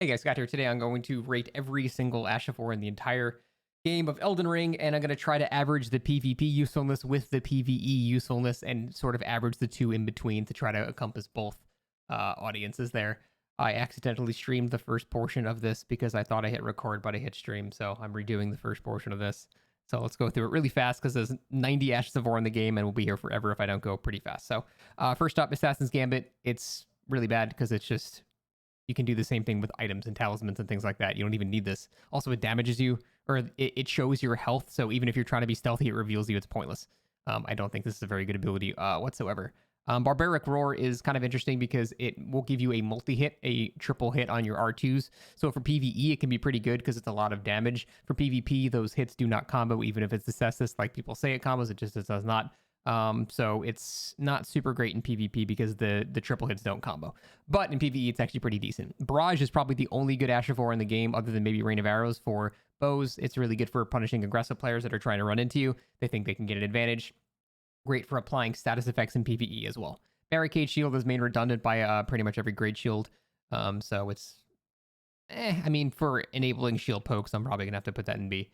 Hey guys, Scott here. Today I'm going to rate every single Ashifor in the entire game of Elden Ring, and I'm going to try to average the PvP usefulness with the PvE usefulness and sort of average the two in between to try to encompass both audiences there. I accidentally streamed the first portion of this because I thought I hit record, but I hit stream, so I'm redoing the first portion of this. So let's go through it really fast because there's 90 Ashes of War in the game, and we'll be here forever if I don't go pretty fast. So first up, Assassin's Gambit. It's really bad because it's just you can do the same thing with items and talismans and things like that. You don't even need this. Also, it damages you, or it shows your health. So even if you're trying to be stealthy, it reveals you. It's pointless. I don't think this is a very good ability whatsoever. Barbaric Roar is kind of interesting because it will give you a multi-hit, a triple hit on your R2s. So for PvE, it can be pretty good because it's a lot of damage. For PvP, those hits do not combo, even if it's assessed like people say it combos. It just does not. So it's not super great in PvP because the triple hits don't combo. But in PvE, it's actually pretty decent. Barrage is probably the only good Ashifor in the game, other than maybe Rain of Arrows for bows. It's really good for punishing aggressive players that are trying to run into you. They think they can get an advantage. Great for applying status effects in PvE as well. Barricade Shield is made redundant by pretty much every grade shield. So it's, I mean, for enabling shield pokes, I'm probably going to have to put that in B.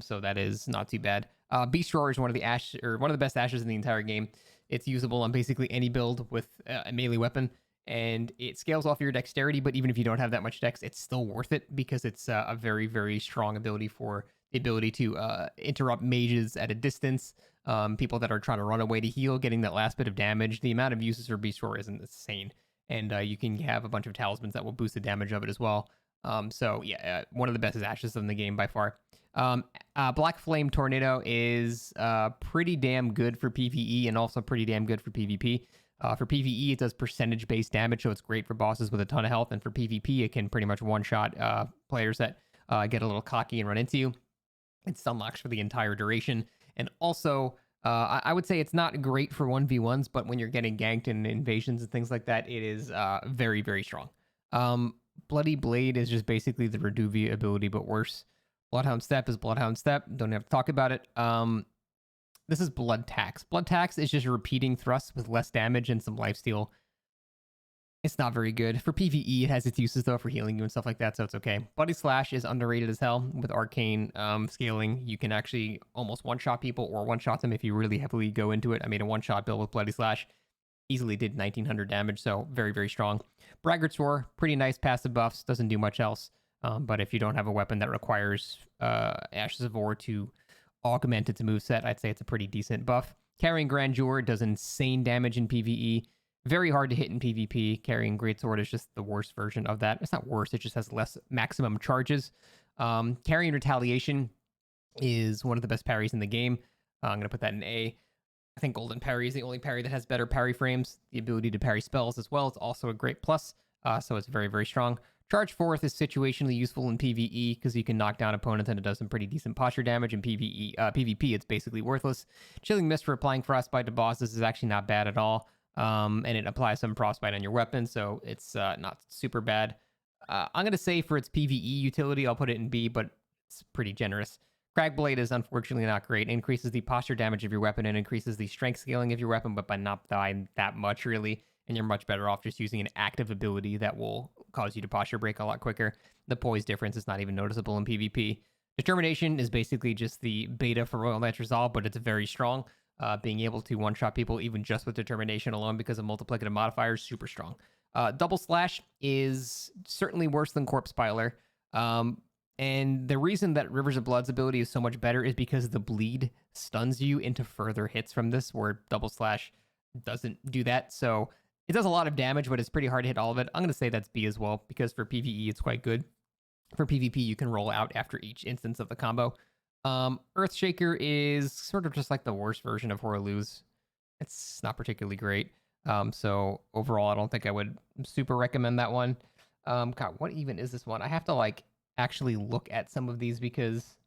So that is not too bad. Beast Roar is one of the best ashes in the entire game. It's usable on basically any build with a melee weapon, and it scales off your dexterity. But even if you don't have that much dex, it's still worth it because it's a very, very strong ability for the ability to interrupt mages at a distance. People that are trying to run away to heal, getting that last bit of damage. The amount of uses for Beast Roar isn't insane, and you can have a bunch of talismans that will boost the damage of it as well. So yeah, one of the best ashes in the game by far. Black Flame Tornado is pretty damn good for PvE and also pretty damn good for PvP. For PvE, it does percentage-based damage, so it's great for bosses with a ton of health. And for PvP, it can pretty much one-shot players that get a little cocky and run into you. It stun locks for the entire duration. And also, I would say it's not great for 1v1s, but when you're getting ganked in invasions and things like that, it is very, very strong. Bloody Blade is just basically the Reduvia ability, but worse. Bloodhound Step is Bloodhound Step. Don't have to talk about it. This is Blood Tax. Blood Tax is just repeating thrusts with less damage and some lifesteal. It's not very good. For PvE, it has its uses, though, for healing you and stuff like that, so it's okay. Bloody Slash is underrated as hell. With arcane scaling, you can actually almost one-shot people or one-shot them if you really heavily go into it. I made a one-shot build with Bloody Slash. Easily did 1900 damage, so very, very strong. Braggart's Roar, pretty nice passive buffs. Doesn't do much else. But if you don't have a weapon that requires Ashes of War to augment its moveset, I'd say it's a pretty decent buff. Carrying Grandeur does insane damage in PvE. Very hard to hit in PvP. Carrying Greatsword is just the worst version of that. It's not worse, it just has less maximum charges. Carrying Retaliation is one of the best parries in the game. I'm going to put that in A. I think Golden Parry is the only parry that has better parry frames. The ability to parry spells as well is also a great plus. So it's very, very strong. Charge Forth is situationally useful in PvE because you can knock down opponents and it does some pretty decent posture damage. In PvP, it's basically worthless. Chilling Mist for applying Frostbite to bosses is actually not bad at all. And it applies some Frostbite on your weapon, so it's not super bad. I'm going to say for its PvE utility, I'll put it in B, but it's pretty generous. Crag Blade is unfortunately not great. It increases the posture damage of your weapon and increases the strength scaling of your weapon, but by not by that much, really. And you're much better off just using an active ability that will cause you to posture break a lot quicker. The poise difference is not even noticeable in PvP. Determination is basically just the beta for Royal Knights Resolve, but it's very strong. Being able to one-shot people even just with Determination alone because of multiplicative modifiers, super strong. Double Slash is certainly worse than Corpse Piler. And the reason that Rivers of Blood's ability is so much better is because the bleed stuns you into further hits from this, where Double Slash doesn't do that. So it does a lot of damage, but it's pretty hard to hit all of it. I'm going to say that's B as well, because for PvE, it's quite good. For PvP, you can roll out after each instance of the combo. Earthshaker is sort of just like the worst version of Horaluz. It's not particularly great. So overall, I don't think I would super recommend that one. God, what even is this one? I have to actually look at some of these because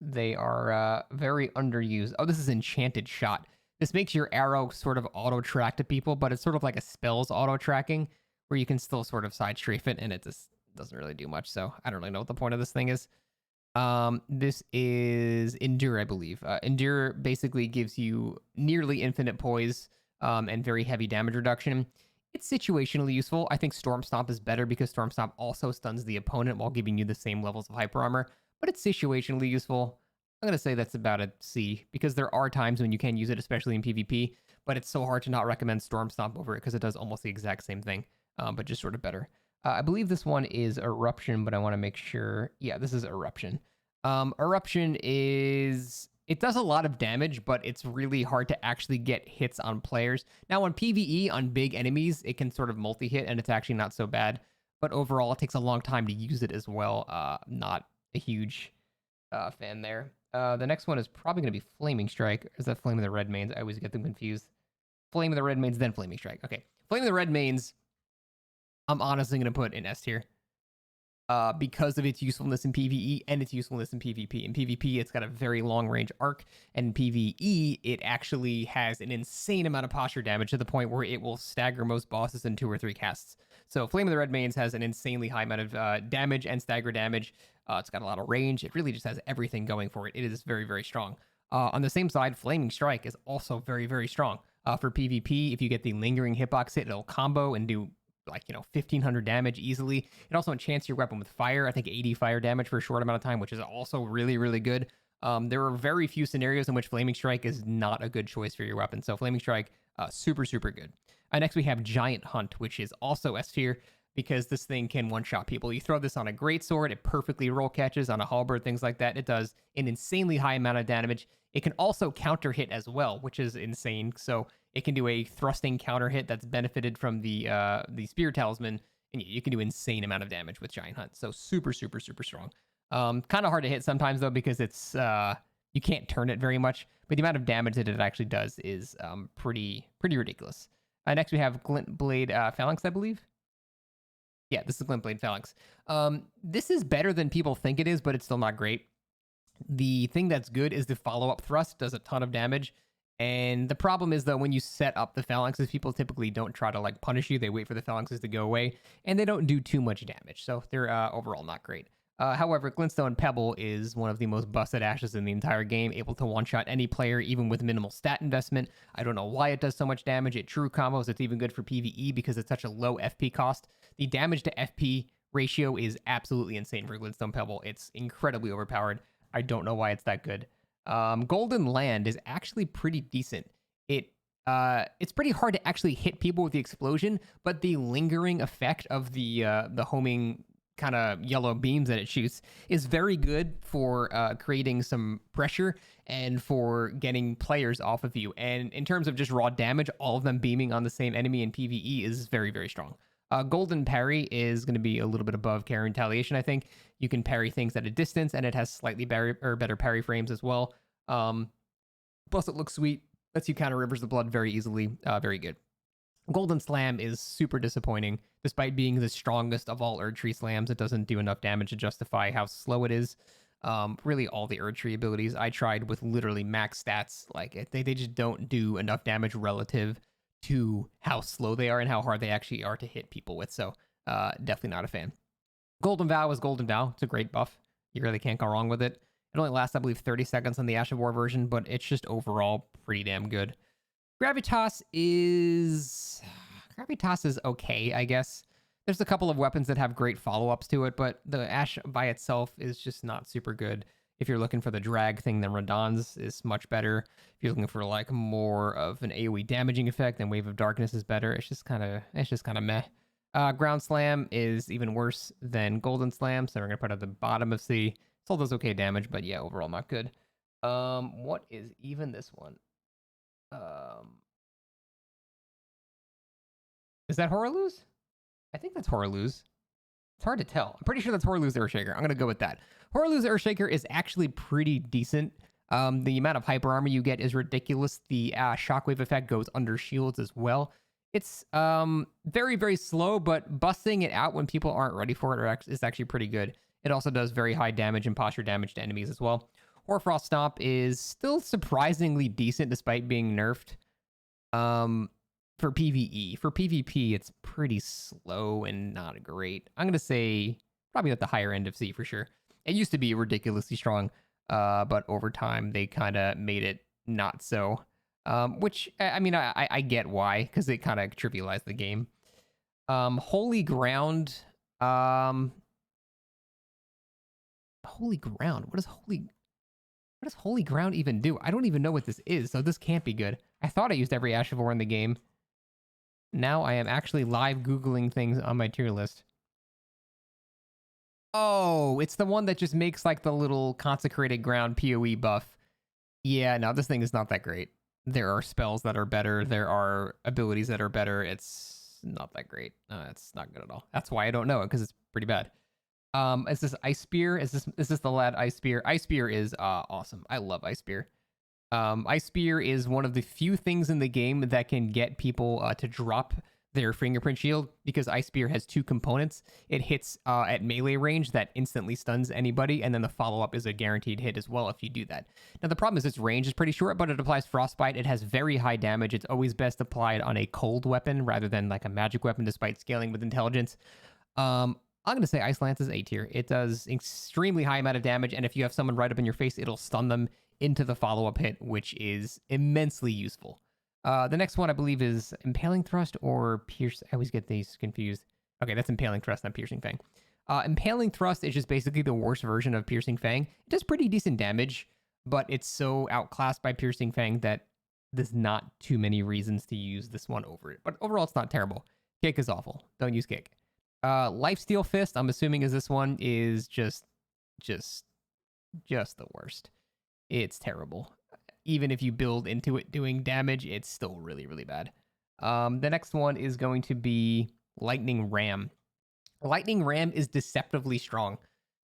they are very underused. Oh, this is Enchanted Shot. This makes your arrow sort of auto-track to people, but it's sort of like a spells auto-tracking where you can still sort of side strafe it, and it just doesn't really do much. So I don't really know what the point of this thing is. This is Endure, I believe. Endure basically gives you nearly infinite poise and very heavy damage reduction. It's situationally useful. I think Storm Stomp is better because Storm Stomp also stuns the opponent while giving you the same levels of hyper armor, but it's situationally useful. I'm going to say that's about a C because there are times when you can use it, especially in PvP, but it's so hard to not recommend Storm Stomp over it because it does almost the exact same thing, but just sort of better. I believe this one is Eruption, but I want to make sure. Yeah, this is Eruption. Eruption is... It does a lot of damage, but it's really hard to actually get hits on players. Now, on PvE, on big enemies, it can sort of multi-hit, and it's actually not so bad. But overall, it takes a long time to use it as well. Not a huge fan there. The next one is probably going to be Flaming Strike. Or is that Flame of the Red Mains? I always get them confused. Flame of the Red Mains, then Flaming Strike. Okay. Flame of the Red Mains, I'm honestly going to put in S tier. Because of its usefulness in PvE and its usefulness in PvP. In PvP, it's got a very long range arc, and in PvE, it actually has an insane amount of posture damage to the point where it will stagger most bosses in 2 or 3 casts. So Flame of the Red Mains has an insanely high amount of damage and stagger damage. It's got a lot of range. It really just has everything going for it. It is very, very strong. On the same side, Flaming Strike is also very, very strong. For PvP, if you get the lingering hitbox hit, it'll combo and do 1,500 damage easily. It also enchants your weapon with fire. I think 80 fire damage for a short amount of time, which is also really, really good. There are very few scenarios in which Flaming Strike is not a good choice for your weapon. So Flaming Strike, super, super good. Next we have Giant Hunt, which is also S tier because this thing can one-shot people. You throw this on a greatsword, it perfectly roll catches on a halberd, things like that. It does an insanely high amount of damage. It can also counter hit as well, which is insane. So it can do a thrusting counter hit that's benefited from the Spear Talisman, and you can do insane amount of damage with Giant Hunt. So super, super, super strong. Kind of hard to hit sometimes though because it's you can't turn it very much, but the amount of damage that it actually does is pretty ridiculous. Next we have Glint Blade Phalanx, I believe. Yeah, this is Glint Blade Phalanx. This is better than people think it is, but it's still not great. The thing that's good is the follow-up thrust does a ton of damage. And the problem is, though, when you set up the phalanxes, people typically don't try to punish you. They wait for the phalanxes to go away, and they don't do too much damage. So they're overall not great. However, Glintstone Pebble is one of the most busted ashes in the entire game, able to one-shot any player, even with minimal stat investment. I don't know why it does so much damage. It true combos. It's even good for PvE because it's such a low FP cost. The damage to FP ratio is absolutely insane for Glintstone Pebble. It's incredibly overpowered. I don't know why it's that good. Golden Land is actually pretty decent. It's pretty hard to actually hit people with the explosion, but the lingering effect of the homing kind of yellow beams that it shoots is very good for creating some pressure and for getting players off of you. And in terms of just raw damage, all of them beaming on the same enemy in PvE is very, very strong. Golden Parry is going to be a little bit above Carry Retaliation, I think. You can parry things at a distance, and it has slightly better parry frames as well. Plus, it looks sweet. Lets you counter Rivers of Blood very easily. Very good. Golden Slam is super disappointing. Despite being the strongest of all Erdtree slams, it doesn't do enough damage to justify how slow it is. Really, all the Erdtree abilities I tried with literally max stats. They just don't do enough damage relative to how slow they are and how hard they actually are to hit people with. So definitely not a fan. Golden Vow is Golden Vow. It's a great buff. You really can't go wrong with it. It only lasts, I believe, 30 seconds on the Ash of War version, but it's just overall pretty damn good. Gravitas is okay, I guess. There's a couple of weapons that have great follow-ups to it, but the Ash by itself is just not super good. If you're looking for the drag thing, then Radahn's is much better. If you're looking for more of an AoE damaging effect, then Wave of Darkness is better. It's just kind of meh. Ground Slam is even worse than Golden Slam, so we're gonna put it at the bottom of C. Still does okay damage, but yeah, overall not good. What is even this one? Is that Horaluz? I think that's Horaluz. It's hard to tell. I'm pretty sure that's Horaluz Earthshaker. I'm gonna go with that. Horaluz Earthshaker is actually pretty decent. The amount of hyper armor you get is ridiculous. The shockwave effect goes under shields as well. It's very, very slow, but busting it out when people aren't ready for it is actually pretty good. It also does very high damage and posture damage to enemies as well. Hoarfrost Stomp is still surprisingly decent despite being nerfed. For PvE. For PvP, it's pretty slow and not great. I'm going to say probably at the higher end of C for sure. It used to be ridiculously strong, but over time they kind of made it not so. Which, I mean, I get why, because it kind of trivialized the game. Holy Ground. Um, Holy Ground. What does Holy Ground even do? I don't even know what this is, so this can't be good. I thought I used every Ash of War in the game. Now I am actually live Googling things on my tier list. Oh, it's the one that just makes like the little consecrated ground PoE buff. Yeah, no, this thing is not that great. There are spells that are better. There are abilities that are better. It's not that great. It's not good at all. That's why I don't know it, because it's pretty bad. Is this Ice Spear? Is this the lad Ice Spear? Ice Spear is awesome. I love Ice Spear. Ice Spear is one of the few things in the game that can get people to drop their fingerprint shield, because Ice Spear has two components. It hits at melee range that instantly stuns anybody, and then the follow-up is a guaranteed hit as well if you do that. Now, the problem is its range is pretty short, but it applies Frostbite. It has very high damage. It's always best applied on a cold weapon rather than like a magic weapon, despite scaling with intelligence. I'm going to say Ice Lance is A tier. It does extremely high amount of damage, and if you have someone right up in your face, it'll stun them into the follow-up hit, which is immensely useful. The next one, I believe, is Impaling Thrust or Pierce. I always get these confused. Okay, that's Impaling Thrust, not Piercing Fang. Impaling Thrust is just basically the worst version of Piercing Fang. It does pretty decent damage, but it's so outclassed by Piercing Fang that there's not too many reasons to use this one over it. But overall, it's not terrible. Kick is awful. Don't use Kick. Lifesteal Fist, I'm assuming is this one, is just the worst. It's terrible. Even if you build into it doing damage, it's still really, really bad. The next one is going to be Lightning Ram. Lightning Ram is deceptively strong.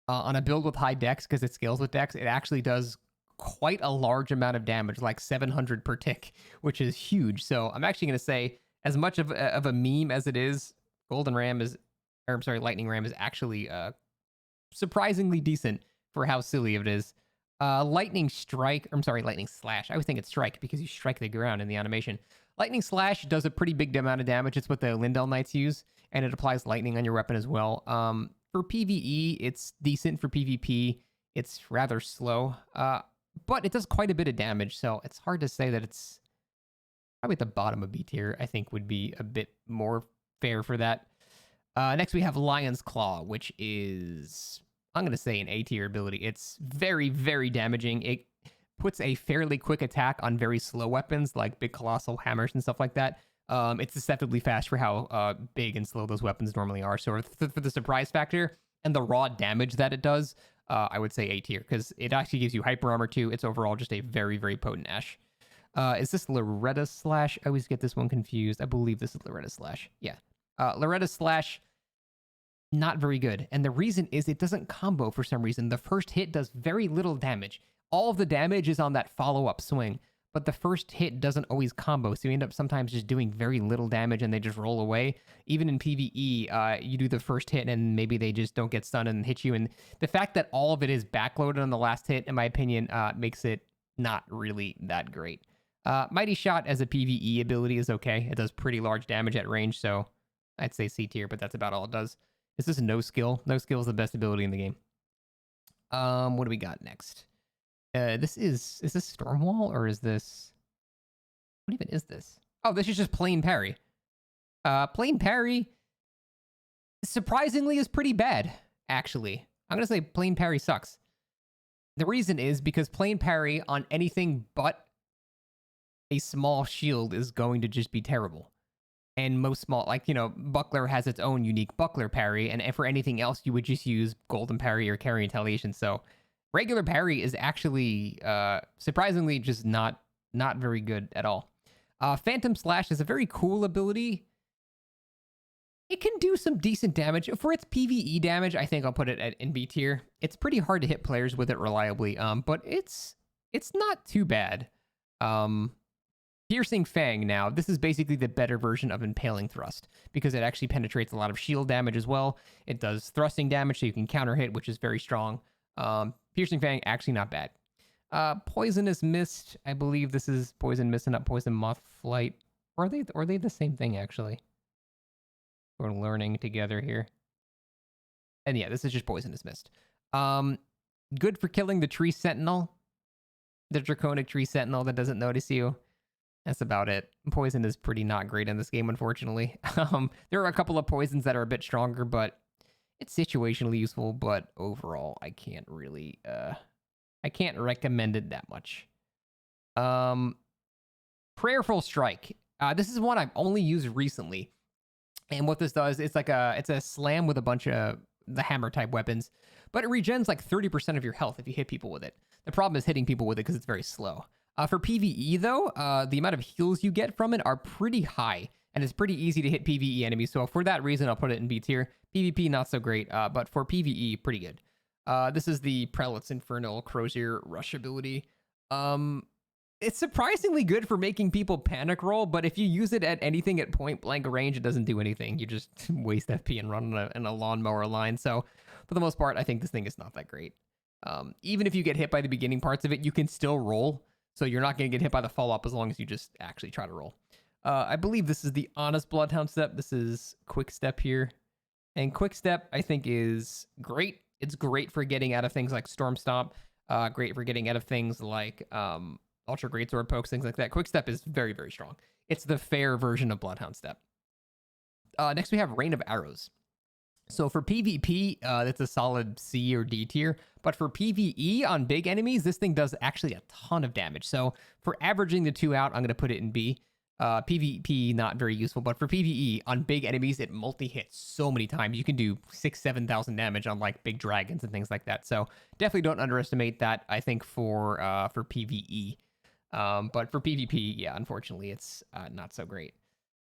On a build with high dex, because it scales with dex, it actually does quite a large amount of damage, like 700 per tick, which is huge. So I'm actually going to say, as much of a meme as it is, Lightning Ram is actually surprisingly decent for how silly it is. Lightning Slash. I always think it's Strike because you strike the ground in the animation. Lightning Slash does a pretty big amount of damage. It's what the Lindell Knights use, and it applies lightning on your weapon as well. For PvE, it's decent. For PvP, it's rather slow, but it does quite a bit of damage, so it's hard to say that it's probably at the bottom of B tier. I think would be a bit more fair for that. Next, we have Lion's Claw, which is, I'm going to say, an A tier ability. It's very, very damaging. It puts a fairly quick attack on very slow weapons like big colossal hammers and stuff like that. It's deceptively fast for how big and slow those weapons normally are. So for the surprise factor and the raw damage that it does, I would say A tier, because it actually gives you hyper armor too. It's overall just a very, very potent Ash. Is this Loretta Slash? I always get this one confused. I believe this is Loretta Slash. Yeah. Loretta Slash, not very good. And the reason is it doesn't combo for some reason. The first hit does very little damage. All of the damage is on that follow-up swing, but the first hit doesn't always combo. So you end up sometimes just doing very little damage and they just roll away. Even in PvE, you do the first hit and maybe they just don't get stunned and hit you. And the fact that all of it is backloaded on the last hit, in my opinion, makes it not really that great. Mighty Shot as a PvE ability is okay. It does pretty large damage at range, so I'd say C tier, but that's about all it does. Is this No Skill? No Skill is the best ability in the game. What do we got next? Is this Stormwall, or is this... What even is this? Oh, this is just plain Parry. Plain Parry, surprisingly, is pretty bad, actually. I'm going to say plain Parry sucks. The reason is because plain Parry on anything but a small shield is going to just be terrible. And most small, like, Buckler has its own unique Buckler parry, and for anything else, you would just use Golden Parry or Carry Retaliation. So regular parry is actually, surprisingly, just not very good at all. Phantom Slash is a very cool ability. It can do some decent damage. For its PvE damage, I think I'll put it in B tier. It's pretty hard to hit players with it reliably, but it's not too bad. Piercing Fang now, this is basically the better version of Impaling Thrust, because it actually penetrates a lot of shield damage as well. It does thrusting damage, so you can counter hit, which is very strong. Piercing Fang, actually not bad. Poisonous Mist, I believe this is Poison Mist and not Poison Moth Flight. Or are they the same thing, actually? We're learning together here. And yeah, this is just Poisonous Mist. Good for killing the Tree Sentinel. The Draconic Tree Sentinel that doesn't notice you. That's about it. Poison is pretty not great in this game, unfortunately. There are a couple of poisons that are a bit stronger, but it's situationally useful. But overall, I can't really, I can't recommend it that much. Prayerful Strike. This is one I've only used recently. And what this does, it's a slam with a bunch of the hammer type weapons, but it regens like 30% of your health if you hit people with it. The problem is hitting people with it because it's very slow. For PvE though, the amount of heals you get from it are pretty high, and it's pretty easy to hit PvE enemies. So for that reason, I'll put it in B tier. PvP, not so great, but for PvE, pretty good. This is the Prelate's Infernal Crozier Rush ability. It's surprisingly good for making people panic roll, but if you use it at anything at point blank range, it doesn't do anything. You just waste FP and run in a lawnmower line. So for the most part, I think this thing is not that great. Even if you get hit by the beginning parts of it, you can still roll. So you're not going to get hit by the follow-up as long as you just actually try to roll. I believe this is the Honest Bloodhound step. This is Quick Step here. And Quick Step, I think, is great. It's great for getting out of things like Storm Stomp. Great for getting out of things like Ultra Greatsword pokes, things like that. Quick Step is very, very strong. It's the fair version of Bloodhound Step. Next, we have Rain of Arrows. So for PvP, that's a solid C or D tier. But for PvE on big enemies, this thing does actually a ton of damage. So for averaging the two out, I'm going to put it in B. PvP, not very useful. But for PvE, on big enemies, it multi-hits so many times. You can do 6,000-7,000 damage on like big dragons and things like that. So definitely don't underestimate that, I think, for PvE. But for PvP, yeah, unfortunately, it's not so great.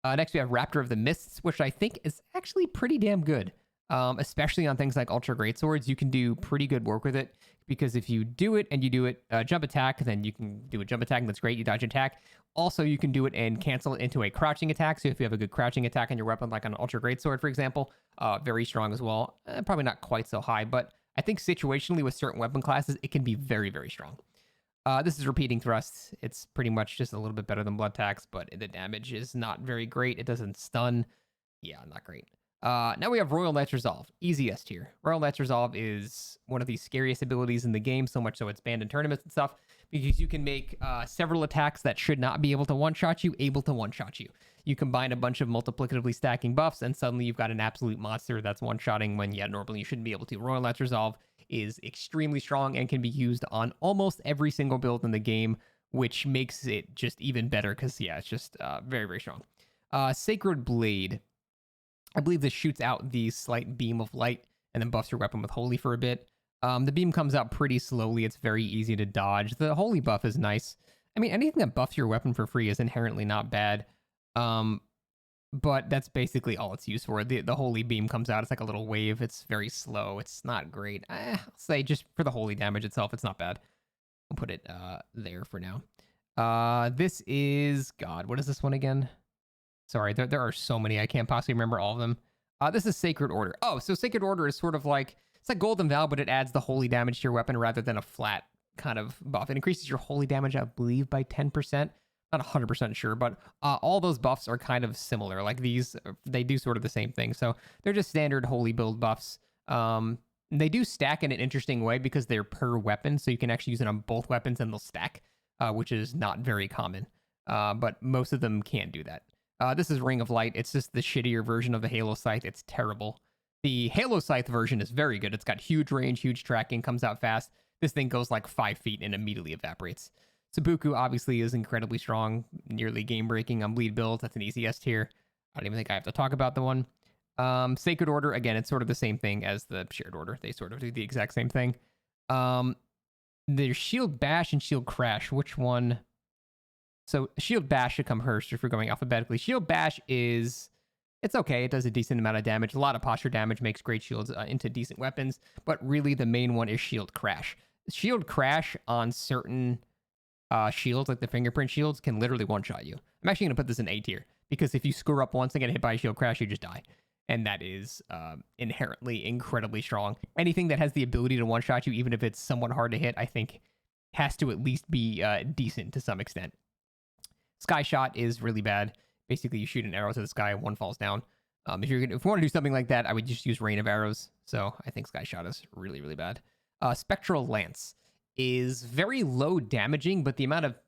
Next, we have Raptor of the Mists, which I think is actually pretty damn good. Especially on things like Ultra Greatswords, you can do pretty good work with it, because if you do it and you do it jump attack, then you can do a jump attack, and that's great. You dodge attack. Also, you can do it and cancel it into a crouching attack. So if you have a good crouching attack on your weapon, like on Ultra Greatsword, for example, very strong as well. Probably not quite so high, but I think situationally with certain weapon classes, it can be very, very strong. This is Repeating Thrust. It's pretty much just a little bit better than Blood Tax, but the damage is not very great. It doesn't stun. Yeah, not great. Now we have Royal Knight's Resolve. Easy S tier. Royal Knight's Resolve is one of the scariest abilities in the game, so much so it's banned in tournaments and stuff, because you can make several attacks that should not be able to one-shot you, able to one-shot you. You combine a bunch of multiplicatively stacking buffs, and suddenly you've got an absolute monster that's one-shotting when, yeah, normally you shouldn't be able to. Royal Knight's Resolve is extremely strong and can be used on almost every single build in the game, which makes it just even better, because, yeah, it's just very, very strong. Sacred Blade. I believe this shoots out the slight beam of light and then buffs your weapon with Holy for a bit. The beam comes out pretty slowly. It's very easy to dodge. The Holy buff is nice. I mean, anything that buffs your weapon for free is inherently not bad. But that's basically all it's used for. The Holy beam comes out. It's like a little wave. It's very slow. It's not great. I'll say just for the Holy damage itself, it's not bad. I'll put it there for now. This is... God, what is this one again? Sorry, there are so many. I can't possibly remember all of them. This is Sacred Order. Oh, so Sacred Order is sort of like... It's like Golden Vow, but it adds the Holy damage to your weapon rather than a flat kind of buff. It increases your Holy damage, I believe, by 10%. Not 100% sure, but all those buffs are kind of similar. Like these, they do sort of the same thing. So they're just standard Holy build buffs. They do stack in an interesting way because they're per weapon. So you can actually use it on both weapons and they'll stack, which is not very common. But most of them can't do that. This is Ring of Light. It's just the shittier version of the Halo Scythe. It's terrible. The Halo Scythe version is very good. It's got huge range, huge tracking, comes out fast. This thing goes like 5 feet and immediately evaporates. Sabuku obviously is incredibly strong, nearly game-breaking on bleed builds. That's an easy S tier. I don't even think I have to talk about the one. Sacred Order, again, it's sort of the same thing as the Shared Order. They sort of do the exact same thing. There's Shield Bash and Shield Crash. Which one? So Shield Bash should come first if we're going alphabetically. Shield Bash is... It's okay. It does a decent amount of damage. A lot of posture damage makes great shields into decent weapons. But really, the main one is Shield Crash. Shield Crash on certain shields, like the fingerprint shields, can literally one-shot you. I'm actually going to put this in A tier, because if you screw up once and get hit by a Shield Crash, you just die. And that is inherently incredibly strong. Anything that has the ability to one-shot you, even if it's somewhat hard to hit, I think has to at least be decent to some extent. Sky Shot is really bad. Basically, you shoot an arrow to the sky, one falls down. If you want to do something like that, I would just use Rain of Arrows. So I think Sky Shot is really, really bad. Spectral Lance is very low damaging, but the amount of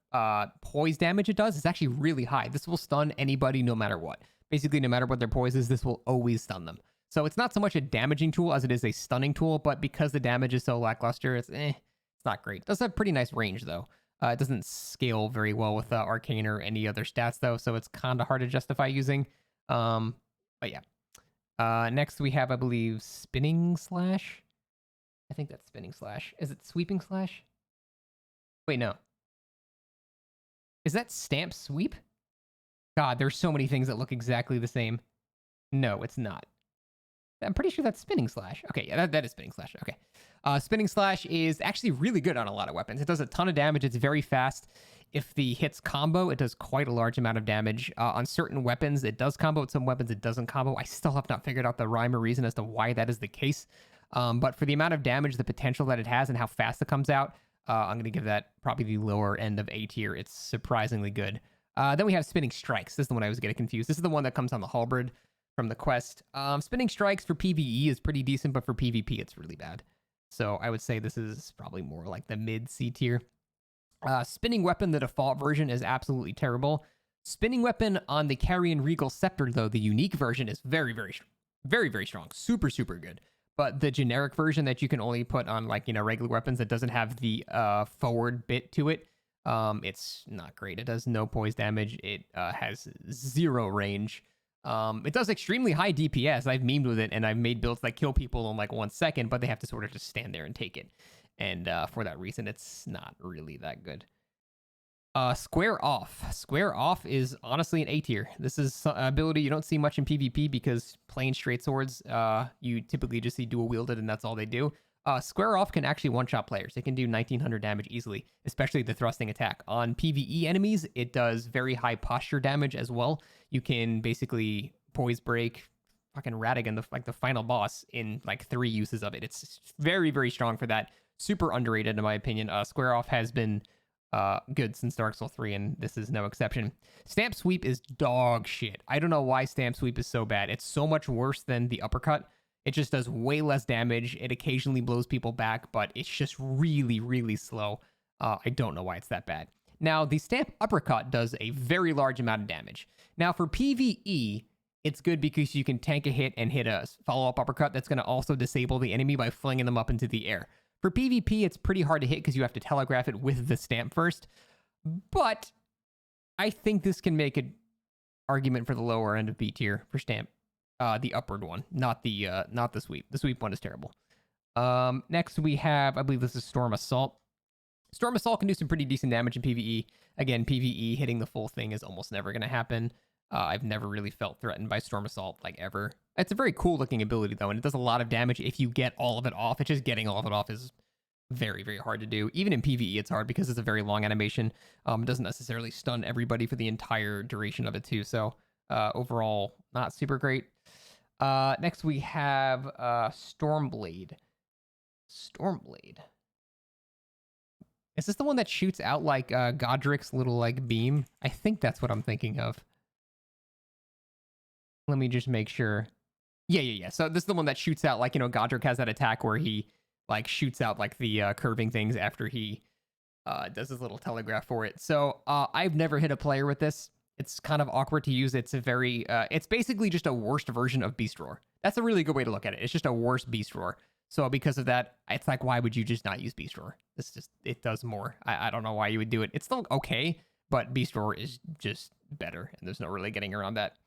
poise damage it does is actually really high. This will stun anybody no matter what. Basically, no matter what their poise is, this will always stun them. So it's not so much a damaging tool as it is a stunning tool, but because the damage is so lackluster, it's not great. It does have pretty nice range, though. It doesn't scale very well with Arcane or any other stats, though, so it's kind of hard to justify using. But yeah. Next, we have, I believe, Spinning Slash. I think that's Spinning Slash. Is it Sweeping Slash? Wait, no. Is that Stamp Sweep? God, there's so many things that look exactly the same. No, it's not. I'm pretty sure that's Spinning Slash. Okay, yeah, that is Spinning Slash. Okay. Spinning Slash is actually really good on a lot of weapons. It does a ton of damage. It's very fast. If the hits combo, it does quite a large amount of damage. On certain weapons, it does combo. With some weapons, it doesn't combo. I still have not figured out the rhyme or reason as to why that is the case. But for the amount of damage, the potential that it has, and how fast it comes out, I'm going to give that probably the lower end of A tier. It's surprisingly good. Then we have Spinning Strikes. This is the one I was getting confused. This is the one that comes on the halberd from the quest. Spinning Strikes for PvE is pretty decent, but for PvP, it's really bad. So I would say this is probably more like the mid C tier. Spinning Weapon, the default version, is absolutely terrible. Spinning Weapon on the Carrion Regal Scepter, though, the unique version is very, very strong. Super, super good. But the generic version that you can only put on, like, regular weapons that doesn't have the forward bit to it, it's not great. It does no poise damage. It has 0 range. It does extremely high DPS. I've memed with it, and I've made builds that kill people in like 1 second, but they have to sort of just stand there and take it. And for that reason, it's not really that good. Square Off. Square Off is honestly an A tier. This is an ability you don't see much in PvP because plain straight swords, you typically just see dual wielded, and that's all they do. Square Off can actually one-shot players. It can do 1900 damage easily, especially the thrusting attack. On PvE enemies, it does very high posture damage as well. You can basically poise break fucking Radigan, the final boss, in like 3 uses of it. It's very, very strong for that. Super underrated, in my opinion. Square Off has been good since Dark Souls 3, and this is no exception. Stamp Sweep is dog shit. I don't know why Stamp Sweep is so bad. It's so much worse than the Uppercut. It just does way less damage. It occasionally blows people back, but it's just really, really slow. I don't know why it's that bad. Now, the Stamp Uppercut does a very large amount of damage. Now, for PvE, it's good because you can tank a hit and hit a follow-up uppercut that's going to also disable the enemy by flinging them up into the air. For PvP, it's pretty hard to hit because you have to telegraph it with the stamp first. But I think this can make an argument for the lower end of B tier for stamp. The upward one, not the sweep. The sweep one is terrible. Next we have, I believe this is Storm Assault. Storm Assault can do some pretty decent damage in PvE. Again, PvE hitting the full thing is almost never going to happen. I've never really felt threatened by Storm Assault, like, ever. It's a very cool looking ability, though, and it does a lot of damage if you get all of it off. It's just getting all of it off is very, very hard to do. Even in PvE, it's hard because it's a very long animation. It doesn't necessarily stun everybody for the entire duration of it, too. So, overall, not super great. Next, we have Stormblade. Stormblade. Is this the one that shoots out, like, Godric's little, like, beam? I think that's what I'm thinking of. Let me just make sure. Yeah. So this is the one that shoots out, like, Godric has that attack where he, like, shoots out, like, the curving things after he does his little telegraph for it. So I've never hit a player with this. It's kind of awkward to use. It's a very, it's basically just a worst version of Beast Roar. That's a really good way to look at it. It's just a worse Beast Roar. So because of that, it's like, why would you just not use Beast Roar? It does more. I don't know why you would do it. It's still okay, but Beast Roar is just better, and there's no really getting around that.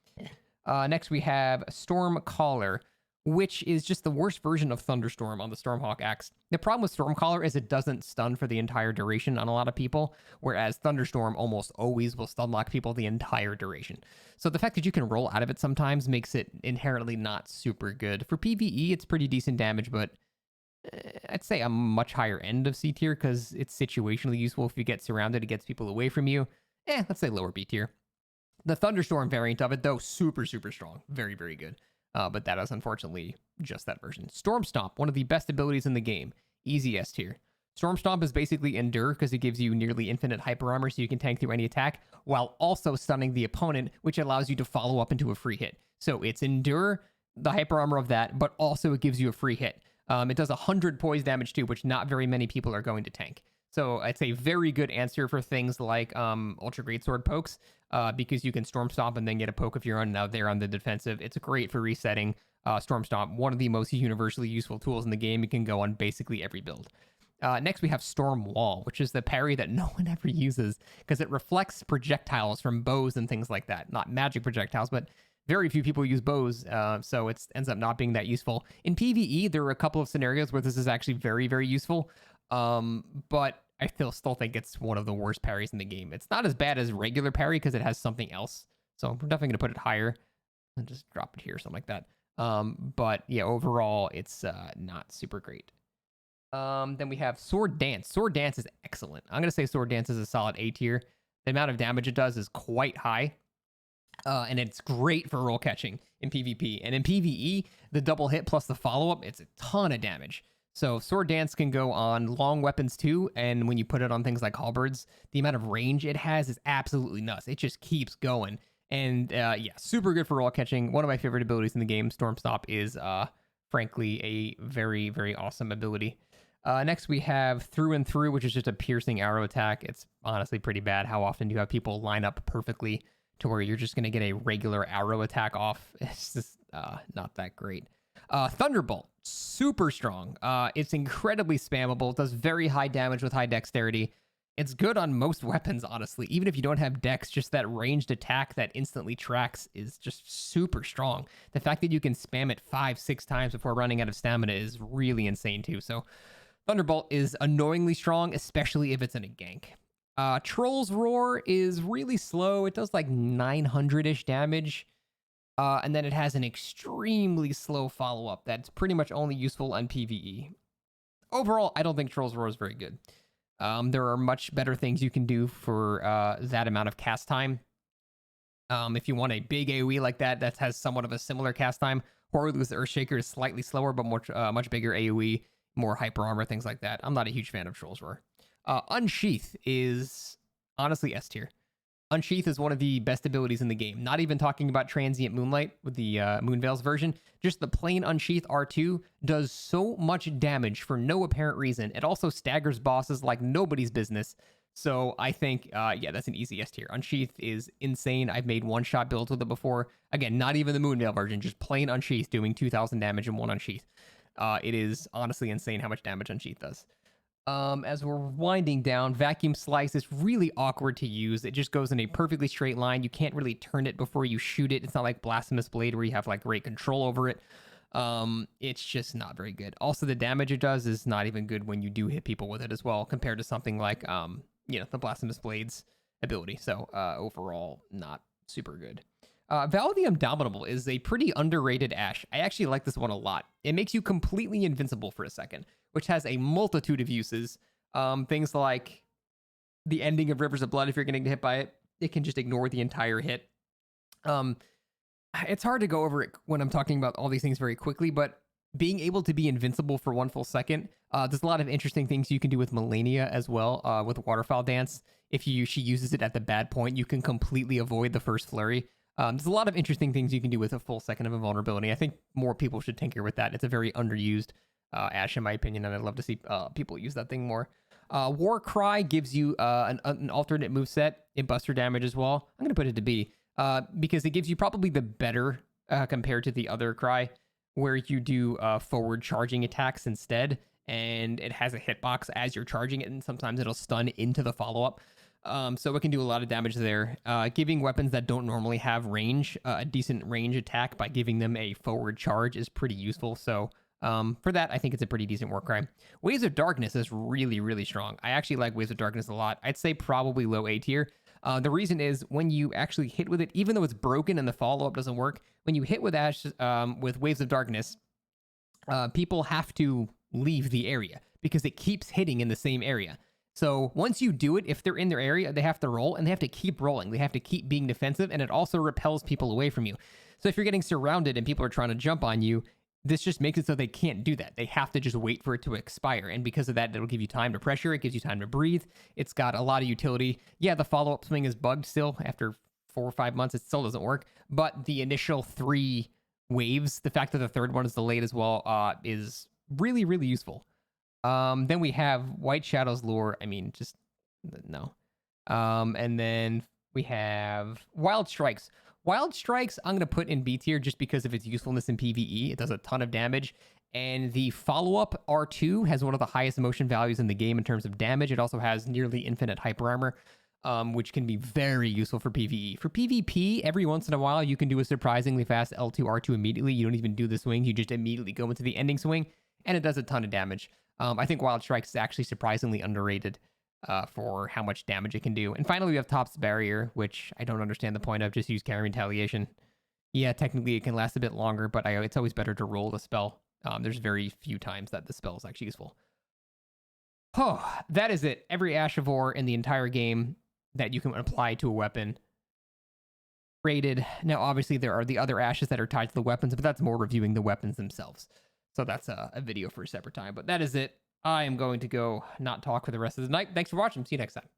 Next, we have Storm Caller, which is just the worst version of Thunderstorm on the Stormhawk axe. The problem with Storm Caller is it doesn't stun for the entire duration on a lot of people, whereas Thunderstorm almost always will stun lock people the entire duration. So the fact that you can roll out of it sometimes makes it inherently not super good. For PvE, it's pretty decent damage, but I'd say a much higher end of C tier because it's situationally useful. If you get surrounded, it gets people away from you. Let's say lower B tier. The Thunderstorm variant of it, though, super, super strong. Very, very good. But that is unfortunately just that version. Storm Stomp, one of the best abilities in the game. Easy S tier. Storm Stomp is basically Endure because it gives you nearly infinite hyper armor so you can tank through any attack while also stunning the opponent, which allows you to follow up into a free hit. So it's Endure, the hyper armor of that, but also it gives you a free hit. It does 100 poise damage too, which not very many people are going to tank. So it's a very good answer for things like Ultra Greatsword pokes, because you can Storm Stomp and then get a poke if you're on out there on the defensive. It's great for resetting. Storm Stomp, one of the most universally useful tools in the game. It can go on basically every build. Next, we have Storm Wall, which is the parry that no one ever uses because it reflects projectiles from bows and things like that. Not magic projectiles, but very few people use bows, so it ends up not being that useful. In PvE, there are a couple of scenarios where this is actually very, very useful, but I still think it's one of the worst parries in the game. It's not as bad as regular parry because it has something else, so we're definitely going to put it higher and just drop it here, something like that. But yeah, overall, it's not super great. Then we have Sword Dance. Sword Dance is excellent. I'm going to say Sword Dance is a solid A tier. The amount of damage it does is quite high. And it's great for roll catching in PvP. And in PvE, the double hit plus the follow-up, it's a ton of damage. So Sword Dance can go on long weapons too, and when you put it on things like halberds, the amount of range it has is absolutely nuts. It just keeps going. And yeah, super good for roll catching. One of my favorite abilities in the game, Storm Stomp, is frankly a very, very awesome ability. Next, we have Through and Through, which is just a piercing arrow attack. It's honestly pretty bad. How often do you have people line up perfectly to where you're just going to get a regular arrow attack off? It's just not that great. Thunderbolt, super strong. It's incredibly spammable. It does very high damage with high dexterity. It's good on most weapons, honestly. Even if you don't have dex, just that ranged attack that instantly tracks is just super strong. The fact that you can spam it 5-6 times before running out of stamina is really insane too. So Thunderbolt is annoyingly strong, especially if it's in a gank. Troll's Roar is really slow. It does like 900-ish damage. And then it has an extremely slow follow-up that's pretty much only useful on PvE. Overall, I don't think Troll's Roar is very good. There are much better things you can do for that amount of cast time. If you want a big AoE like that has somewhat of a similar cast time, Horror's Earthshaker is slightly slower, but much bigger AoE, more hyper armor, things like that. I'm not a huge fan of Troll's Roar. Unsheath is honestly S tier. Unsheath is one of the best abilities in the game. Not even talking about Transient Moonlight with the Moonveil's version. Just the plain Unsheath R2 does so much damage for no apparent reason. It also staggers bosses like nobody's business. So I think, yeah, that's an easy S tier. Unsheath is insane. I've made one-shot builds with it before. Again, not even the Moonveil version, just plain Unsheath doing 2,000 damage in one Unsheath. It is honestly insane how much damage Unsheath does. As we're winding down, Vacuum Slice is really awkward to use. It just goes in a perfectly straight line. You can't really turn it before you shoot it. It's not like Blasphemous Blade where you have like great control over it. It's just not very good. Also, the damage it does is not even good when you do hit people with it as well, compared to something like, the Blasphemous Blade's ability. So, overall, not super good. Val the Indomitable is a pretty underrated Ashe. I actually like this one a lot. It makes you completely invincible for a second, which has a multitude of uses. Things like the ending of Rivers of Blood, if you're getting hit by it, it can just ignore the entire hit. It's hard to go over it when I'm talking about all these things very quickly, but being able to be invincible for 1 full second, there's a lot of interesting things you can do with Melania as well, with Waterfowl Dance. If she uses it at the bad point, you can completely avoid the first flurry. There's a lot of interesting things you can do with a full second of invulnerability. I think more people should tinker with that. It's a very underused Ashe, in my opinion, and I'd love to see people use that thing more. War Cry gives you an alternate moveset in buster damage as well. I'm going to put it to B because it gives you probably the better compared to the other Cry, where you do forward charging attacks instead, and it has a hitbox as you're charging it, and sometimes it'll stun into the follow-up. So it can do a lot of damage there. Giving weapons that don't normally have range, a decent range attack by giving them a forward charge is pretty useful. So for that, I think it's a pretty decent war cry. Waves of Darkness is really, really strong. I actually like Waves of Darkness a lot. I'd say probably low A tier. The reason is when you actually hit with it, even though it's broken and the follow-up doesn't work, when you hit with Ashe, with Waves of Darkness, people have to leave the area because it keeps hitting in the same area. So once you do it, if they're in their area, they have to roll, and they have to keep rolling. They have to keep being defensive, and it also repels people away from you. So if you're getting surrounded and people are trying to jump on you, this just makes it so they can't do that. They have to just wait for it to expire. And because of that, it'll give you time to pressure. It gives you time to breathe. It's got a lot of utility. Yeah, the follow-up swing is bugged still. After 4 or 5 months, it still doesn't work. But the initial 3 waves, the fact that the third one is delayed as well, is really, really useful. Then we have White Shadow's Lure. I mean, just no. And then we have Wild Strikes. Wild Strikes, I'm going to put in B tier just because of its usefulness in PvE. It does a ton of damage. And the follow-up R2 has one of the highest motion values in the game in terms of damage. It also has nearly infinite hyper armor, which can be very useful for PvE. For PvP, every once in a while, you can do a surprisingly fast L2, R2 immediately. You don't even do the swing. You just immediately go into the ending swing, and it does a ton of damage. I think Wild Strikes is actually surprisingly underrated for how much damage it can do. And finally, we have Top's Barrier, which I don't understand the point of. Just use Carry Retaliation. Yeah, technically it can last a bit longer, but it's always better to roll the spell. There's very few times that the spell is actually useful. Oh, that is it. Every Ash of War in the entire game that you can apply to a weapon rated. Now, obviously, there are the other ashes that are tied to the weapons, but that's more reviewing the weapons themselves. So that's a video for a separate time. But that is it. I am going to go not talk for the rest of the night. Thanks for watching. See you next time.